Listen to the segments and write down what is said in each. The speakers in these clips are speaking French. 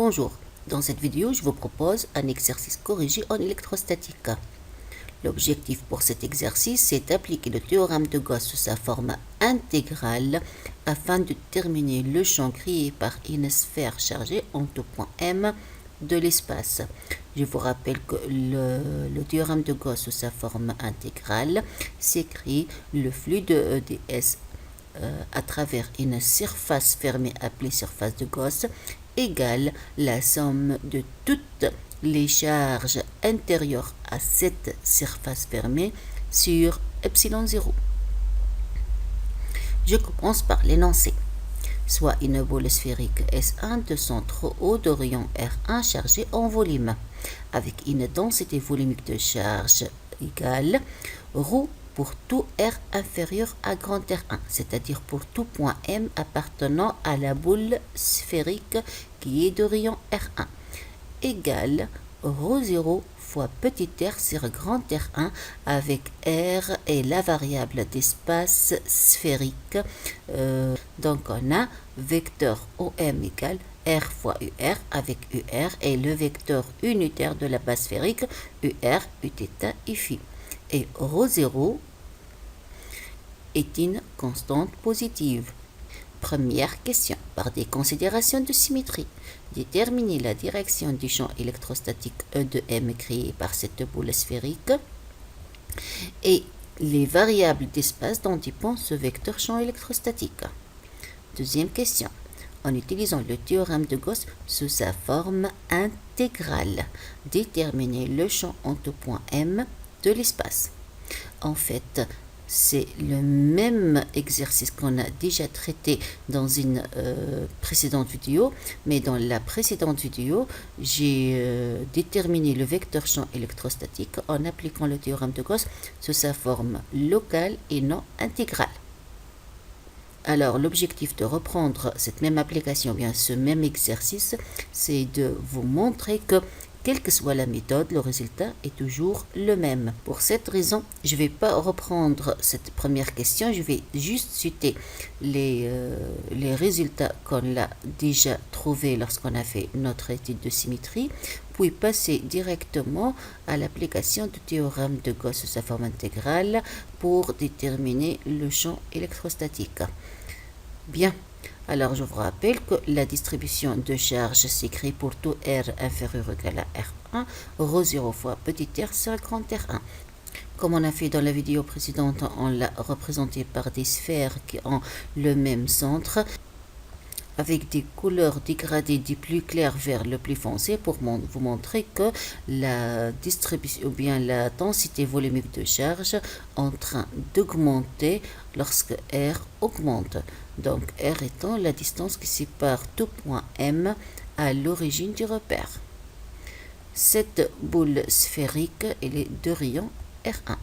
Bonjour, dans cette vidéo, je vous propose un exercice corrigé en électrostatique. L'objectif pour cet exercice, c'est d'appliquer le théorème de Gauss sous sa forme intégrale afin de déterminer le champ créé par une sphère chargée en tout point M de l'espace. Je vous rappelle que le théorème de Gauss sous sa forme intégrale s'écrit le flux de ds à travers une surface fermée appelée surface de Gauss égale la somme de toutes les charges intérieures à cette surface fermée sur epsilon 0. Je commence par l'énoncé. Soit une boule sphérique S1 de centre haut de rayon R1 chargée en volume, avec une densité volumique de charge égale ρ pour tout R inférieur à grand R1, c'est-à-dire pour tout point M appartenant à la boule sphérique qui est de rayon R1, égale ρ0 fois petit r sur grand R1 avec R et la variable d'espace sphérique. Donc on a vecteur OM égale R fois UR avec UR et le vecteur unitaire de la base sphérique UR Uθ Φ. Et ρ0 est une constante positive. Première question. Par des considérations de symétrie, déterminer la direction du champ électrostatique E de M créé par cette boule sphérique et les variables d'espace dont dépend ce vecteur champ électrostatique. Deuxième question. En utilisant le théorème de Gauss sous sa forme intégrale, déterminer le champ en tout point M de l'espace. En fait, c'est le même exercice qu'on a déjà traité dans une précédente vidéo, mais dans la précédente vidéo, j'ai déterminé le vecteur champ électrostatique en appliquant le théorème de Gauss sous sa forme locale et non intégrale. Alors, l'objectif de reprendre cette même application, bien ce même exercice, c'est de vous montrer que quelle que soit la méthode, le résultat est toujours le même. Pour cette raison, je ne vais pas reprendre cette première question, je vais juste citer les résultats qu'on a déjà trouvés lorsqu'on a fait notre étude de symétrie, puis passer directement à l'application du théorème de Gauss sous sa forme intégrale pour déterminer le champ électrostatique. Bien. Alors, je vous rappelle que la distribution de charge s'écrit pour tout R inférieur ou égal à R1, ρ0 fois petit r sur grand R1. Comme on a fait dans la vidéo précédente, on l'a représenté par des sphères qui ont le même centre, avec des couleurs dégradées du plus clair vers le plus foncé pour vous montrer que la distribution ou bien la densité volumique de charge est en train d'augmenter lorsque R augmente. Donc R étant la distance qui sépare tout point M à l'origine du repère. Cette boule sphérique elle est de rayon R1.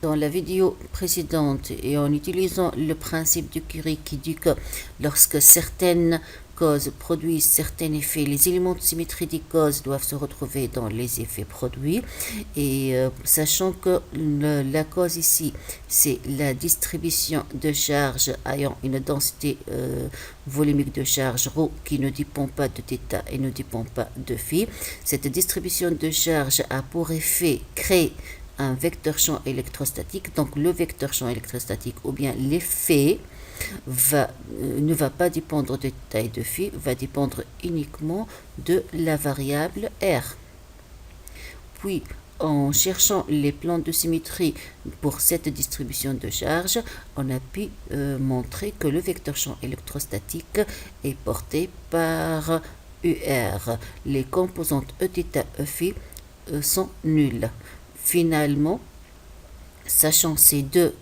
Dans la vidéo précédente et en utilisant le principe de Curie qui dit que lorsque certaines causes produisent certains effets, les éléments de symétrie des causes doivent se retrouver dans les effets produits. Et sachant que la cause ici, c'est la distribution de charge ayant une densité volumique de charge ρ qui ne dépend pas de θ et ne dépend pas de φ. Cette distribution de charge a pour effet créer un vecteur champ électrostatique, donc le vecteur champ électrostatique ou bien l'effet ne va pas dépendre de θ et de φ, va dépendre uniquement de la variable R. Puis, en cherchant les plans de symétrie pour cette distribution de charge, on a pu montrer que le vecteur champ électrostatique est porté par UR. Les composantes Eθ, Eφ sont nulles. Finalement, sachant ces deux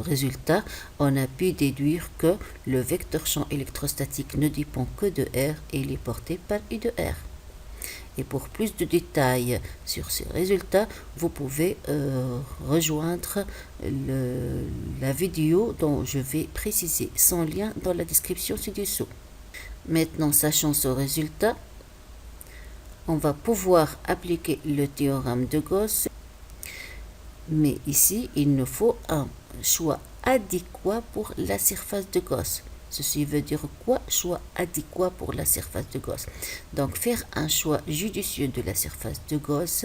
résultats, on a pu déduire que le vecteur champ électrostatique ne dépend que de R et il est porté par I de R. Et pour plus de détails sur ces résultats, vous pouvez rejoindre la vidéo dont je vais préciser son lien dans la description ci-dessous. Maintenant, sachant ce résultat, on va pouvoir appliquer le théorème de Gauss, mais ici, il nous faut un choix adéquat pour la surface de Gauss. Ceci veut dire quoi? Choix adéquat pour la surface de Gauss. Donc, faire un choix judicieux de la surface de Gauss,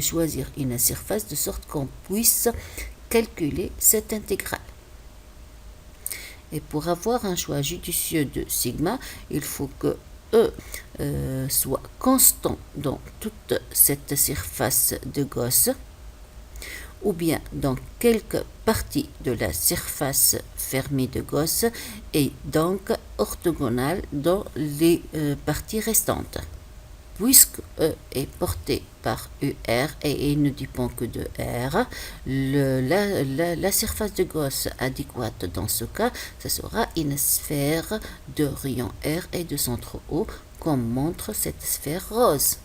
choisir une surface de sorte qu'on puisse calculer cette intégrale. Et pour avoir un choix judicieux de sigma, il faut que E soit constant dans toute cette surface de Gauss, ou bien dans quelque partie de la surface fermée de Gauss, et donc orthogonale dans les parties restantes. Puisque E est porté par UR et il ne dépend que de R, la surface de Gauss adéquate dans ce cas, ce sera une sphère de rayon R et de centre O, comme montre cette sphère rose.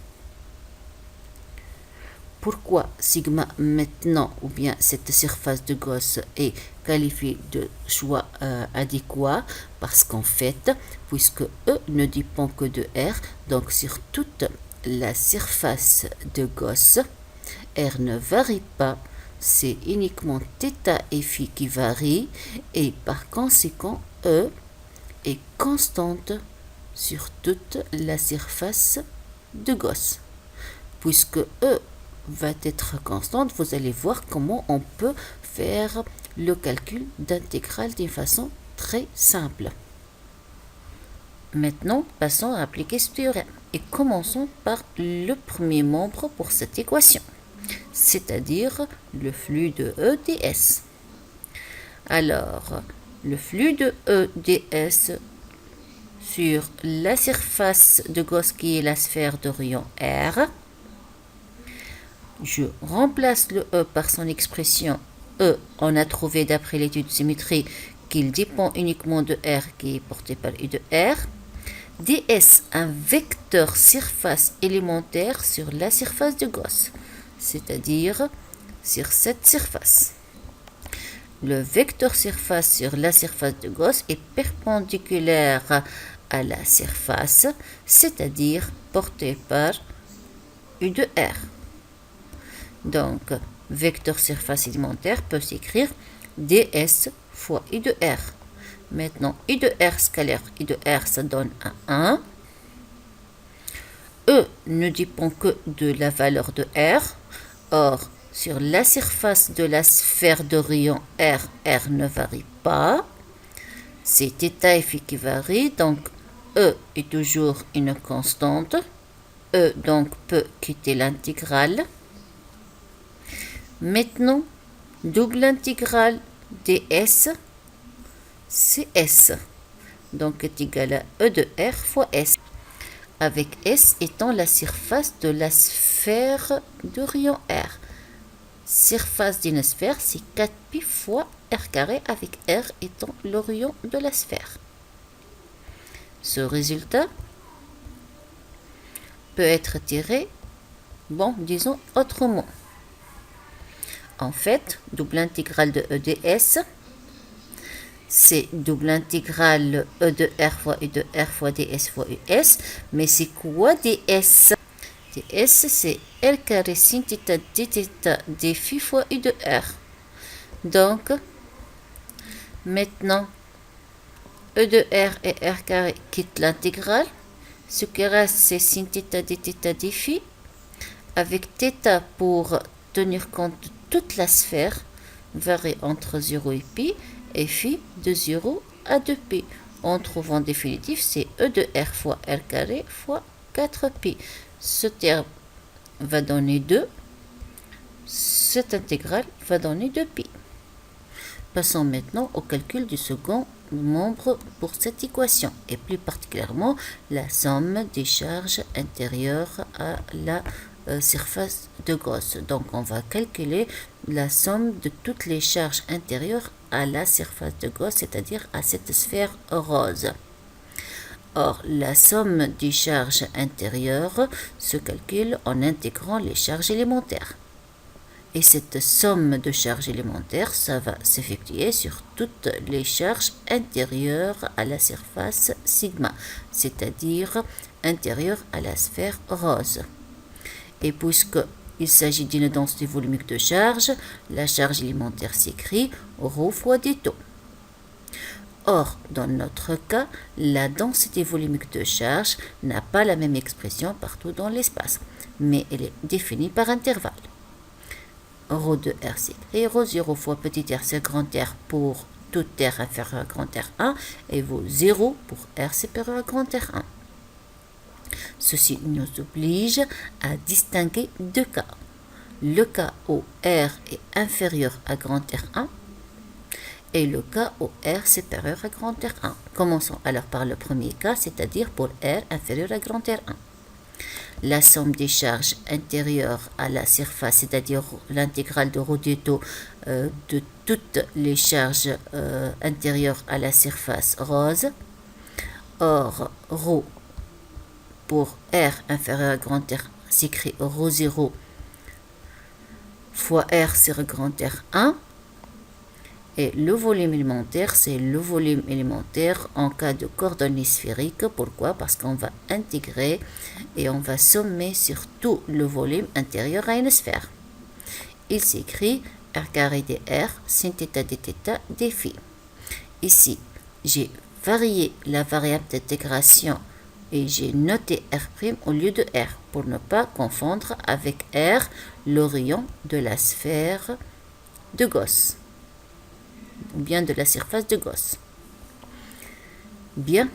Pourquoi sigma maintenant, ou bien cette surface de Gauss est qualifiée de choix adéquat? Parce qu'en fait, puisque E ne dépend que de R, donc sur toute la surface de Gauss, R ne varie pas, c'est uniquement θ et phi qui varient, et par conséquent, E est constante sur toute la surface de Gauss. Puisque E va être constante, vous allez voir comment on peut faire le calcul d'intégrale d'une façon très simple. Maintenant, passons à appliquer ce théorème et commençons par le premier membre pour cette équation, c'est-à-dire le flux de E ds. Alors, le flux de E ds sur la surface de Gauss qui est la sphère de rayon R, je remplace le E par son expression E. On a trouvé d'après l'étude de symétrie qu'il dépend uniquement de R qui est porté par U de R. ds, un vecteur surface élémentaire sur la surface de Gauss, c'est-à-dire sur cette surface. Le vecteur surface sur la surface de Gauss est perpendiculaire à la surface, c'est-à-dire porté par U de R. Donc, vecteur surface élémentaire peut s'écrire ds fois U de R. Maintenant, U de R scalaire, U de R, ça donne un 1. E ne dépend que de la valeur de R. Or, sur la surface de la sphère de rayon R, R ne varie pas. C'est θ et phi qui varient, donc E est toujours une constante. E donc peut quitter l'intégrale. Maintenant, double intégrale ds, c'est S. Donc est égal à E de R fois S. Avec S étant la surface de la sphère de rayon R. Surface d'une sphère, c'est 4π fois R carré, avec R étant le rayon de la sphère. Ce résultat peut être tiré, disons autrement. En fait, double intégrale de E ds, c'est double intégrale E de R fois U de R fois ds fois US. Mais c'est quoi ds? ds, c'est L carré sin θ dθ d phi fois U de R. Donc, maintenant, E de R et R carré quittent l'intégrale. Ce qui reste, c'est sin θ dθ d phi, avec θ pour tenir compte de toute la sphère, varie entre 0 et π, et phi de 0 à 2π. On trouve en définitive, c'est E de R fois R carré fois 4π. Ce terme va donner 2. Cette intégrale va donner 2π. Passons maintenant au calcul du second membre pour cette équation, et plus particulièrement la somme des charges intérieures à la surface de Gauss. Donc on va calculer la somme de toutes les charges intérieures à la surface de Gauss, c'est-à-dire à cette sphère rose. Or, la somme des charges intérieures se calcule en intégrant les charges élémentaires. Et cette somme de charges élémentaires, ça va s'effectuer sur toutes les charges intérieures à la surface sigma, c'est-à-dire intérieures à la sphère rose. Et puisqu'il s'agit d'une densité volumique de charge, la charge élémentaire s'écrit ρ fois d taux. Or, dans notre cas, la densité volumique de charge n'a pas la même expression partout dans l'espace, mais elle est définie par intervalle. Rho de R, c'est écrit rho 0 fois petit r, c'est grand R pour tout R inférieur à grand R1 et vaut 0 pour R supérieur à grand R1. Ceci nous oblige à distinguer deux cas. Le cas où R est inférieur à grand R1 et le cas où R supérieur à grand R1. Commençons alors par le premier cas, c'est-à-dire pour R inférieur à grand R1. La somme des charges intérieures à la surface, c'est-à-dire l'intégrale de rho du taux de toutes les charges intérieures à la surface rose. Or, rho pour R inférieur à grand R s'écrit rho 0 fois R sur grand R1. Et le volume élémentaire, c'est le volume élémentaire en cas de coordonnées sphériques. Pourquoi? Parce qu'on va intégrer et on va sommer sur tout le volume intérieur à une sphère. Il s'écrit R carré dr sin θ dθ d phi. Ici, j'ai varié la variable d'intégration et j'ai noté R' au lieu de R pour ne pas confondre avec R le rayon de la sphère de Gauss ou bien de la surface de Gauss. Bien,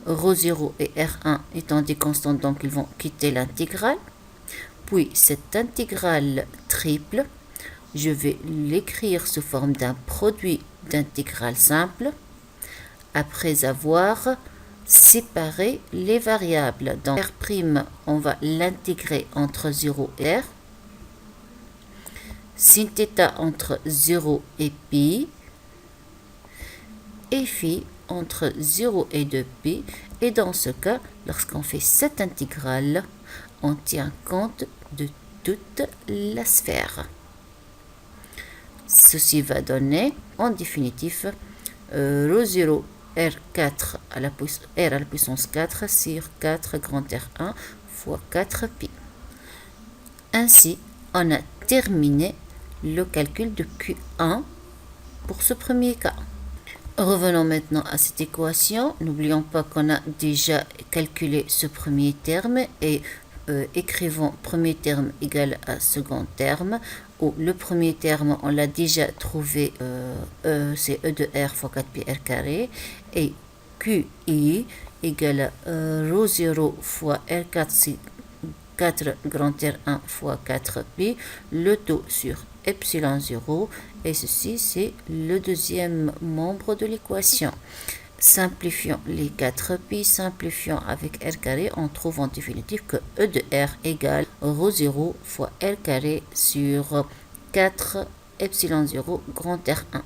rho 0 et R1 étant des constantes, donc ils vont quitter l'intégrale. Puis cette intégrale triple, je vais l'écrire sous forme d'un produit d'intégrale simple après avoir séparé les variables. Donc R', on va l'intégrer entre 0 et R. Sin θ entre 0 et pi, et phi entre 0 et 2pi. Et dans ce cas, lorsqu'on fait cette intégrale, on tient compte de toute la sphère. Ceci va donner, en définitif, rho 0 R4 à la puissance 4 sur 4 grand R1 fois 4pi. Ainsi, on a terminé le calcul de Q1 pour ce premier cas. Revenons maintenant à cette équation. N'oublions pas qu'on a déjà calculé ce premier terme et écrivons premier terme égal à second terme, où le premier terme, on l'a déjà trouvé, c'est E de R fois 4pi R carré, et QI égale à rho 0 fois R4, c'est 4 grand R1 fois 4pi, le taux sur epsilon 0, et ceci c'est le deuxième membre de l'équation. Simplifions les 4pi, simplifions avec R carré, on trouve en définitive que E de R égale rho 0 fois R carré sur 4 epsilon 0 grand R1.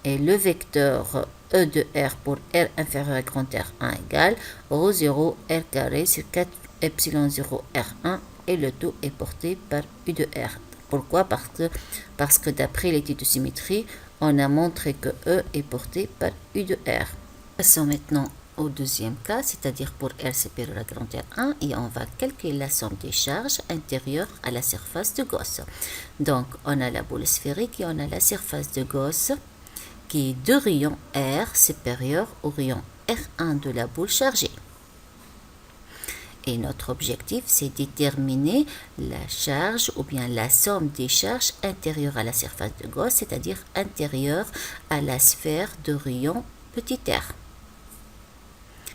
Et le vecteur E de R pour R inférieur à grand R1 égale rho 0 R carré sur 4 epsilon 0 R1, et le tout est porté par U de R. Pourquoi? Parce que d'après l'étude de symétrie, on a montré que E est porté par U de R. Passons maintenant au deuxième cas, c'est-à-dire pour R supérieur à grand R1, et on va calculer la somme des charges intérieures à la surface de Gauss. Donc, on a la boule sphérique et on a la surface de Gauss qui est de rayon R supérieur au rayon R1 de la boule chargée. Et notre objectif, c'est déterminer la charge ou bien la somme des charges intérieures à la surface de Gauss, c'est-à-dire intérieure à la sphère de rayon petit r.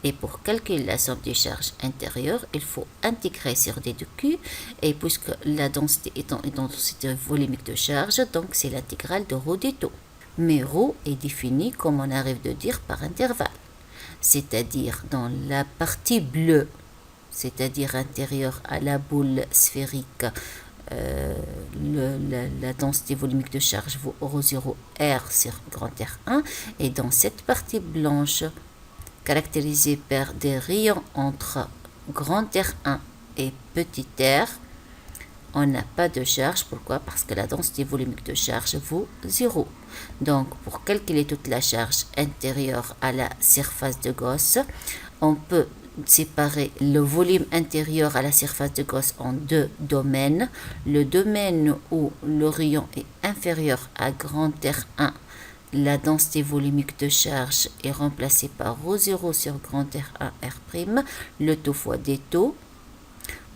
Et pour calculer la somme des charges intérieures, il faut intégrer sur d de q, et puisque la densité est une densité volumique de charge, donc c'est l'intégrale de rho des taux. Mais rho est défini, comme on arrive de dire, par intervalle. C'est-à-dire dans la partie bleue, c'est-à-dire intérieure à la boule sphérique, la densité volumique de charge vaut rho 0 R sur grand R1, et dans cette partie blanche, caractérisée par des rayons entre grand R1 et petit r, on n'a pas de charge. Pourquoi? Parce que la densité volumique de charge vaut 0. Donc, pour calculer toute la charge intérieure à la surface de Gauss, on peut séparer le volume intérieur à la surface de Gauss en deux domaines. Le domaine où le rayon est inférieur à grand R1, la densité volumique de charge est remplacée par ρ0 sur grand R1 R', le taux fois des taux,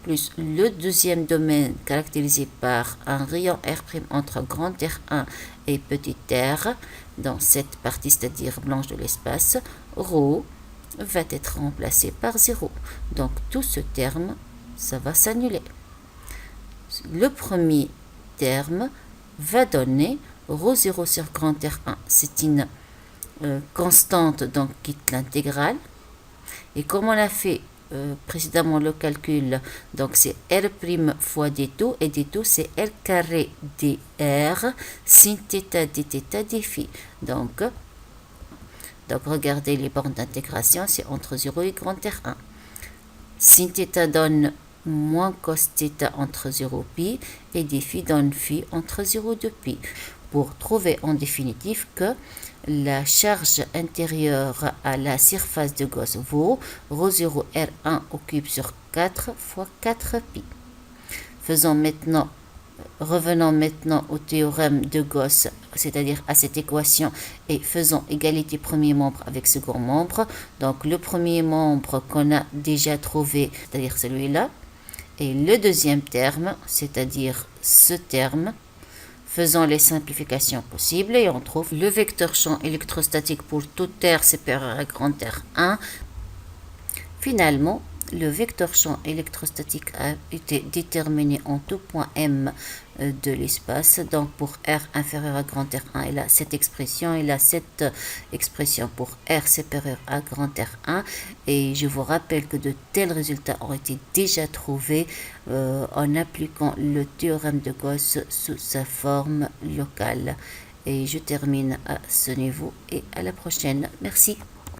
plus le deuxième domaine caractérisé par un rayon R' entre grand R1 et petit r, dans cette partie, c'est-à-dire blanche de l'espace, ρ va être remplacé par 0. Donc tout ce terme, ça va s'annuler. Le premier terme va donner ρ0 sur grand R1. C'est une constante, donc quitte l'intégrale. Et comme on a fait précédemment le calcul, donc c'est R' fois des taux, et des taux c'est R carré dr sin θ dθ d phi. Donc regardez les bornes d'intégration, c'est entre 0 et grand R1. Sin θ donne moins cos θ entre 0 pi, et d phi donne phi entre 0 et 2 pi. Pour trouver en définitive que la charge intérieure à la surface de Gauss vaut ρ0 R1 au cube sur 4 fois 4 pi. Revenons maintenant au théorème de Gauss, c'est-à-dire à cette équation, et faisons égalité premier membre avec second membre. Donc le premier membre qu'on a déjà trouvé, c'est-à-dire celui-là, et le deuxième terme, c'est-à-dire ce terme. Faisons les simplifications possibles et on trouve le vecteur champ électrostatique pour tout R supérieur à grand R1. Finalement, le vecteur champ électrostatique a été déterminé en tout point M de l'espace. Donc pour R inférieur à grand R1, il a cette expression, il a cette expression pour R supérieur à grand R1. Et je vous rappelle que de tels résultats ont été déjà trouvés en appliquant le théorème de Gauss sous sa forme locale. Et je termine à ce niveau et à la prochaine. Merci.